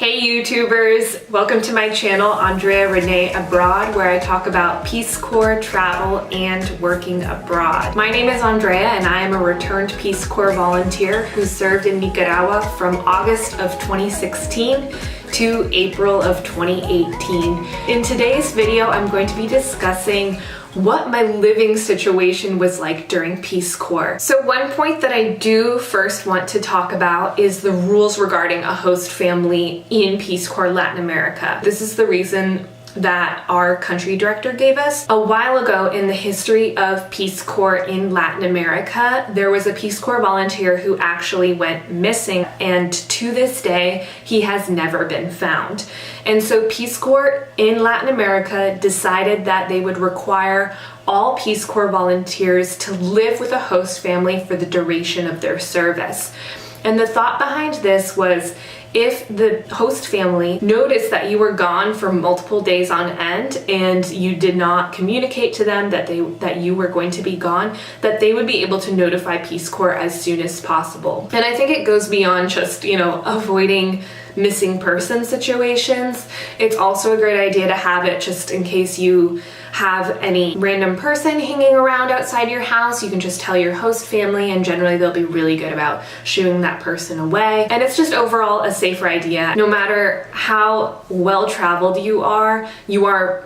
Hey YouTubers! Welcome to my channel, Andrea René Abroad, where I talk about Peace Corps, travel, and working abroad. My name is Andrea and I am a returned Peace Corps volunteer who served in Nicaragua from August of 2016 to April of 2018. In today's video, I'm going to be discussing what my living situation was like during Peace Corps. So one point that I do first want to talk about is the rules regarding a host family in Peace Corps Latin America. This is the reason that our country director gave us. A while ago in the history of Peace Corps in Latin America, there was a Peace Corps volunteer who actually went missing, and to this day, he has never been found. And so Peace Corps in Latin America decided that they would require all Peace Corps volunteers to live with a host family for the duration of their service. And the thought behind this was, if the host family noticed that you were gone for multiple days on end and you did not communicate to them that you were going to be gone, that they would be able to notify Peace Corps as soon as possible. And I think it goes beyond just, avoiding missing person situations. It's also a great idea to have it just in case you have any random person hanging around outside your house. You can just tell your host family, and generally they'll be really good about shooing that person away. And it's just overall a safer idea. No matter how well traveled you are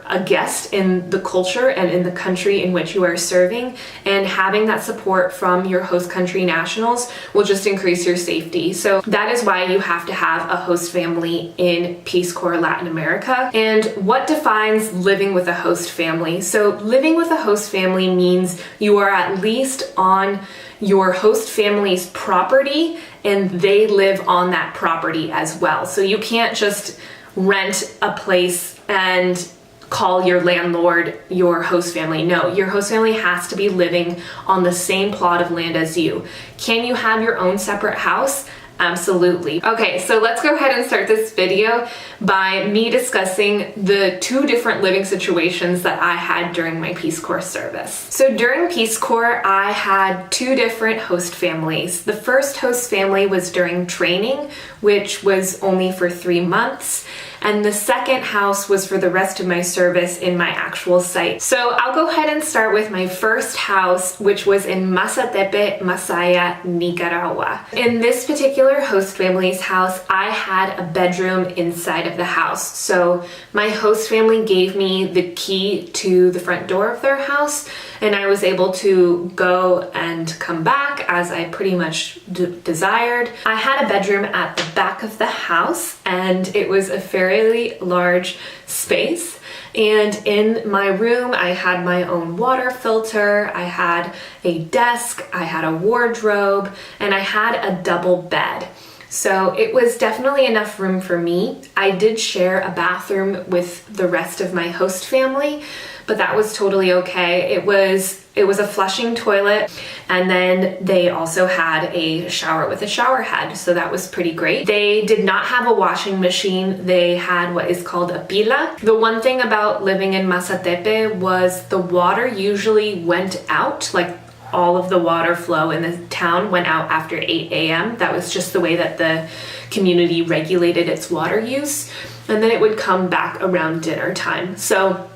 a guest in the culture and in the country in which you are serving, and having that support from your host country nationals will just increase your safety. So that is why you have to have a host family in Peace Corps Latin America. And what defines living with a host family? So living with a host family means you are at least on your host family's property and they live on that property as well. So you can't just rent a place and call your landlord your host family. No, your host family has to be living on the same plot of land as you. Can you have your own separate house? Absolutely. Okay, so let's go ahead and start this video by me discussing the two different living situations that I had during my Peace Corps service. So during Peace Corps, I had two different host families. The first host family was during training, which was only for 3 months. And the second house was for the rest of my service in my actual site. So I'll go ahead and start with my first house, which was in Mazatepe, Masaya, Nicaragua. In this particular host family's house, I had a bedroom inside of the house. So my host family gave me the key to the front door of their house, and I was able to go and come back as I pretty much desired. I had a bedroom at the back of the house, and it was a fairly large space. And in my room, I had my own water filter, I had a desk, I had a wardrobe, and I had a double bed. So it was definitely enough room for me. I did share a bathroom with the rest of my host family, but that was totally okay. It was a flushing toilet, and then they also had a shower with a shower head, so that was pretty great. They did not have a washing machine. They had what is called a pila. The one thing about living in Mazatepe was the water usually went out, like all of the water flow in the town went out after 8 a.m. That was just the way that the community regulated its water use, and then it would come back around dinner time. So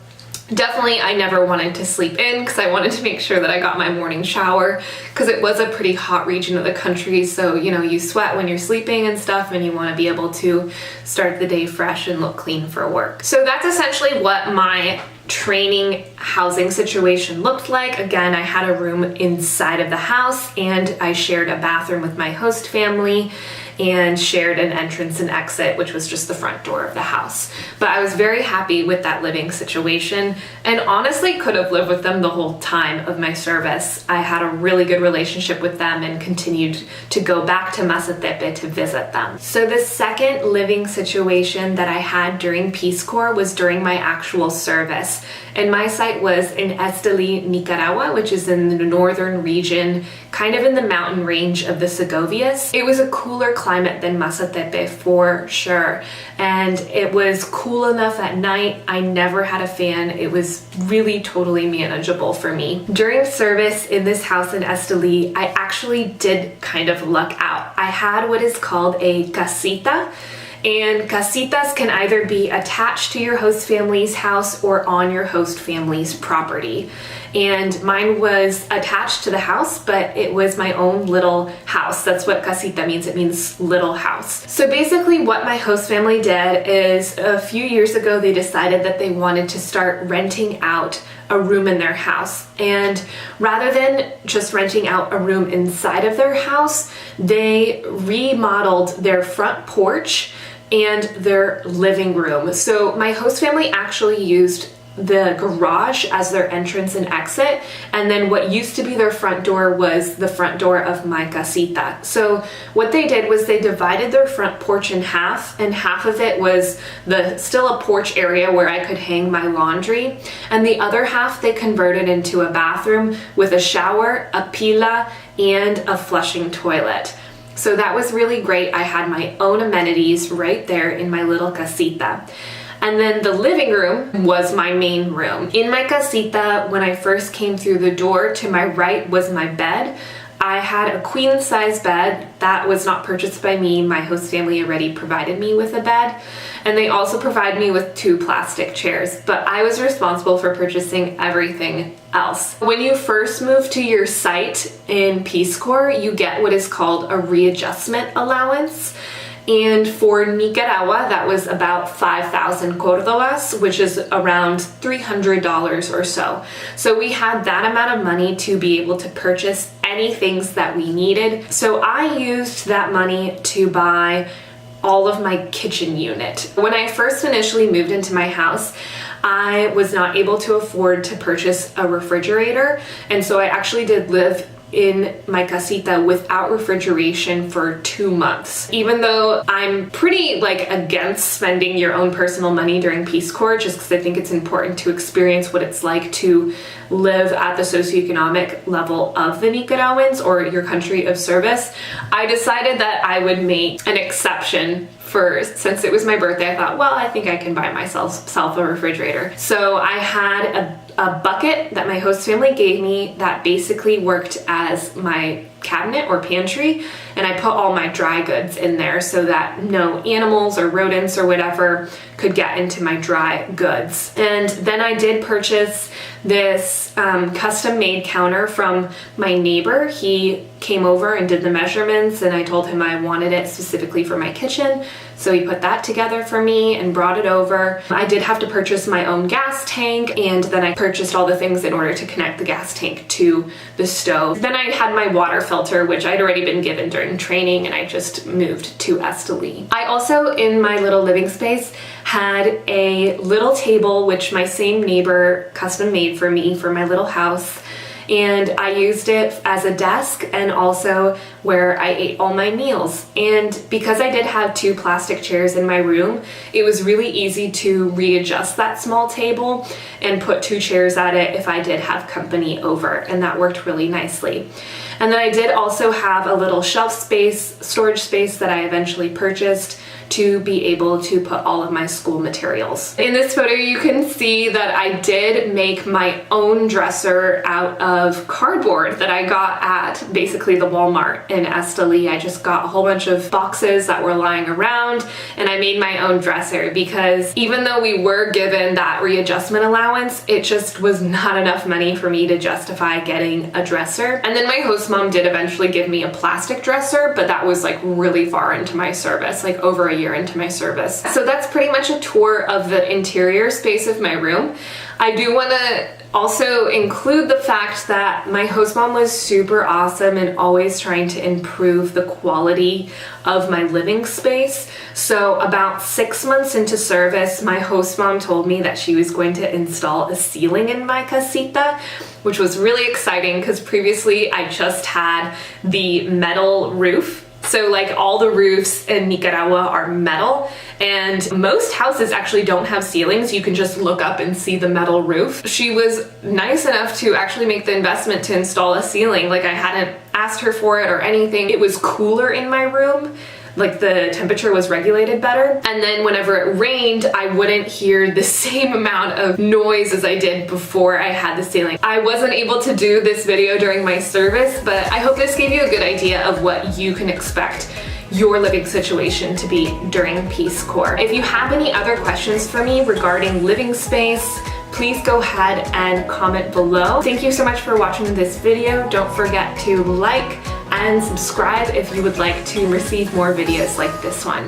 definitely I never wanted to sleep in because I wanted to make sure that I got my morning shower, because it was a pretty hot region of the country, so you sweat when you're sleeping and stuff, and you want to be able to start the day fresh and look clean for work. So that's essentially what my training housing situation looked like. Again, I had a room inside of the house, and I shared a bathroom with my host family and shared an entrance and exit, which was just the front door of the house. But I was very happy with that living situation, and honestly could have lived with them the whole time of my service. I had a really good relationship with them and continued to go back to Mazatepe to visit them. So the second living situation that I had during Peace Corps was during my actual service. And my site was in Esteli, Nicaragua, which is in the northern region, kind of in the mountain range of the Segovias. It was a cooler climate than Mazatepe for sure. And it was cool enough at night. I never had a fan. It was really totally manageable for me. During service in this house in Esteli, I actually did kind of luck out. I had what is called a casita, And casitas can either be attached to your host family's house or on your host family's property. And mine was attached to the house, but it was my own little house. That's what casita means. It means little house. So basically what my host family did is a few years ago, they decided that they wanted to start renting out a room in their house. And rather than just renting out a room inside of their house, they remodeled their front porch and their living room. So my host family actually used the garage as their entrance and exit, and then what used to be their front door was the front door of my casita. So what they did was they divided their front porch in half, and half of it was still a porch area where I could hang my laundry, and the other half they converted into a bathroom with a shower, a pila, and a flushing toilet. So that was really great. I had my own amenities right there in my little casita. And then the living room was my main room. In my casita, when I first came through the door, to my right was my bed. I had a queen size bed that was not purchased by me. My host family already provided me with a bed. And they also provided me with 2 plastic chairs, but I was responsible for purchasing everything else. When you first move to your site in Peace Corps, you get what is called a readjustment allowance. And for Nicaragua, that was about 5,000 cordobas, which is around $300 or so. So we had that amount of money to be able to purchase any things that we needed. So I used that money to buy all of my kitchen unit. When I first initially moved into my house, I was not able to afford to purchase a refrigerator. And so I actually did live in my casita without refrigeration for 2 months. Even though I'm pretty against spending your own personal money during Peace Corps, just because I think it's important to experience what it's like to live at the socioeconomic level of the Nicaraguans or your country of service, I decided that I would make an exception since it was my birthday. I thought, well, I think I can buy myself a refrigerator. So I had a bucket that my host family gave me that basically worked as my cabinet or pantry, and I put all my dry goods in there so that no animals or rodents or whatever could get into my dry goods. And then I did purchase this custom made counter from my neighbor. He came over and did the measurements, and I told him I wanted it specifically for my kitchen. So he put that together for me and brought it over. I did have to purchase my own gas tank, and then I purchased all the things in order to connect the gas tank to the stove. Then I had my water filter, which I'd already been given during training, and I just moved to Esteli. I also, in my little living space, had a little table, which my same neighbor custom made for me for my little house. And I used it as a desk and also where I ate all my meals. And because I did have 2 plastic chairs in my room, it was really easy to readjust that small table and put 2 chairs at it if I did have company over, and that worked really nicely. And then I did also have a little storage space that I eventually purchased to be able to put all of my school materials. In this photo, you can see that I did make my own dresser out of cardboard that I got at basically the Walmart in Esteli. I just got a whole bunch of boxes that were lying around, and I made my own dresser because even though we were given that readjustment allowance, it just was not enough money for me to justify getting a dresser. And then my host mom did eventually give me a plastic dresser, but that was really far into my service, over a year into my service. So that's pretty much a tour of the interior space of my room. I do want to also include the fact that my host mom was super awesome and always trying to improve the quality of my living space. So about 6 months into service, my host mom told me that she was going to install a ceiling in my casita, which was really exciting because previously I just had the metal roof. So all the roofs in Nicaragua are metal, and most houses actually don't have ceilings. You can just look up and see the metal roof. She was nice enough to actually make the investment to install a ceiling. I hadn't asked her for it or anything. It was cooler in my room. The temperature was regulated better. And then whenever it rained, I wouldn't hear the same amount of noise as I did before I had the ceiling. I wasn't able to do this video during my service, but I hope this gave you a good idea of what you can expect your living situation to be during Peace Corps. If you have any other questions for me regarding living space, please go ahead and comment below. Thank you so much for watching this video. Don't forget to like and subscribe if you would like to receive more videos like this one.